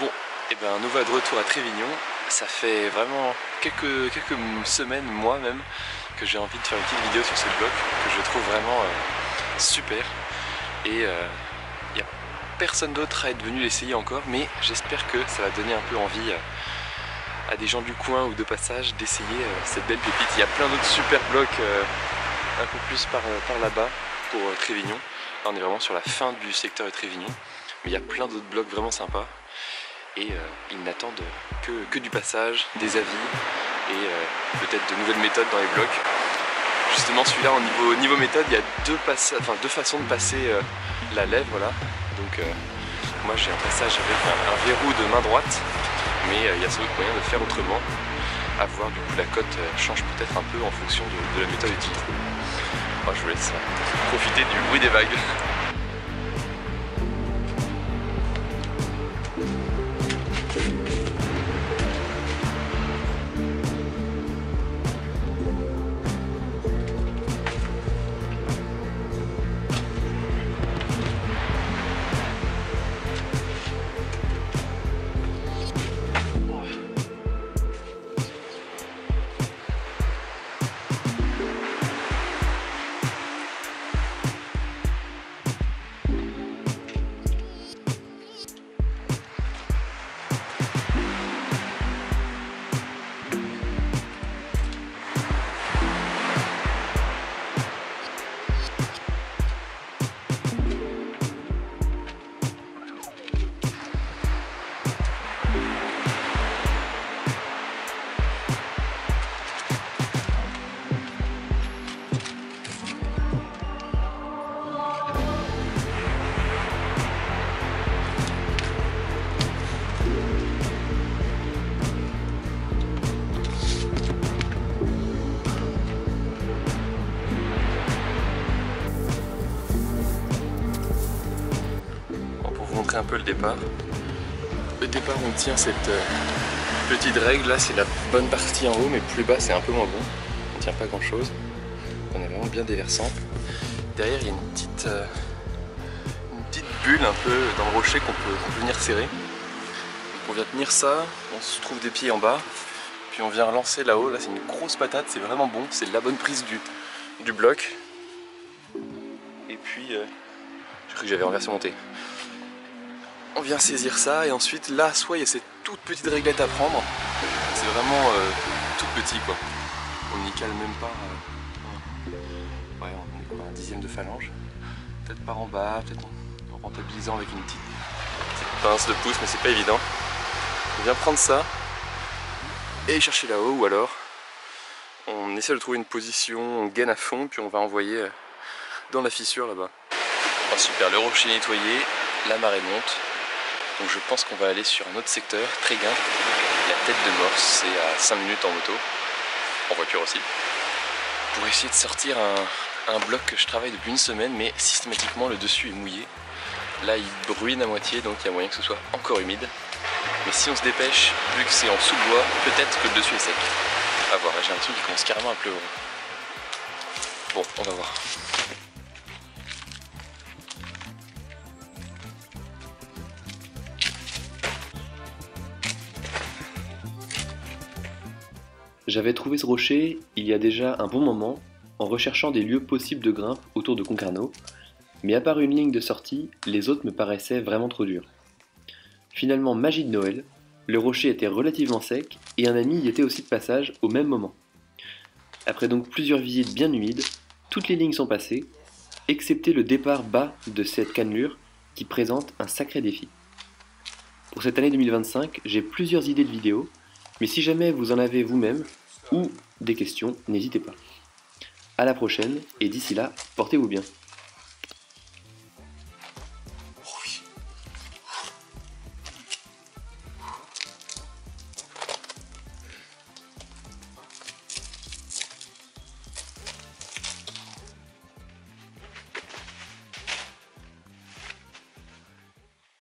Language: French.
Bon, et ben nous voilà de retour à Trévignon. Ça fait vraiment quelques semaines, mois même, que j'ai envie de faire une petite vidéo sur ce bloc que je trouve vraiment super. Et il n'y a personne d'autre à être venu l'essayer encore, mais j'espère que ça va donner un peu envie à des gens du coin ou de passage d'essayer cette belle pépite. Il y a plein d'autres super blocs un peu plus par là-bas pour Trévignon. Là on est vraiment sur la fin du secteur de Trévignon, mais il y a plein d'autres blocs vraiment sympas. Et ils n'attendent que du passage, des avis et peut-être de nouvelles méthodes dans les blocs. Justement celui-là au niveau méthode, il y a deux façons de passer la lèvre là. Donc moi j'ai un passage avec un verrou de main droite, mais il y a sans doute moyen de faire autrement. À voir, du coup la cote change peut-être un peu en fonction de la méthode utilisée. Moi je vous laisse profiter du bruit des vagues. Un peu le départ. Le départ, on tient cette petite règle là, c'est la bonne partie en haut, mais plus bas c'est un peu moins bon. On tient pas grand chose. On est vraiment bien déversant. Derrière il y a une petite bulle un peu dans le rocher qu'on peut venir serrer. Donc on vient tenir ça, on se trouve des pieds en bas, puis on vient relancer là-haut. Là c'est une grosse patate, c'est vraiment bon, c'est la bonne prise du bloc. Et puis j'ai cru que j'avais renversé mon thé. On vient saisir ça et ensuite là soit il y a cette toute petite réglette à prendre. C'est vraiment tout petit quoi. On n'y cale même pas. Ouais, on est quoi, un dixième de phalange. Peut-être par en bas, peut-être en rentabilisant avec une petite pince de pouce, mais c'est pas évident. On vient prendre ça et chercher là-haut, ou alors on essaie de trouver une position, on gaine à fond, puis on va envoyer dans la fissure là-bas. Oh, super, le rocher est nettoyé, la marée monte. Donc je pense qu'on va aller sur un autre secteur, Tréguin, la tête de Morse, c'est à 5 minutes en moto, en voiture aussi, pour essayer de sortir un bloc que je travaille depuis une semaine, mais systématiquement le dessus est mouillé. Là il bruine à moitié, donc il y a moyen que ce soit encore humide. Mais si on se dépêche, vu que c'est en sous-bois, peut-être que le dessus est sec. À voir, là j'ai l'impression qu'il commence carrément à pleuvoir. Bon, on va voir. J'avais trouvé ce rocher il y a déjà un bon moment en recherchant des lieux possibles de grimpe autour de Concarneau, mais à part une ligne de sortie, les autres me paraissaient vraiment trop durs. Finalement, magie de Noël, le rocher était relativement sec et un ami y était aussi de passage au même moment. Après donc plusieurs visites bien humides, toutes les lignes sont passées, excepté le départ bas de cette cannelure qui présente un sacré défi. Pour cette année 2025, j'ai plusieurs idées de vidéos, mais si jamais vous en avez vous-même ou des questions, n'hésitez pas. À la prochaine et d'ici là, portez-vous bien.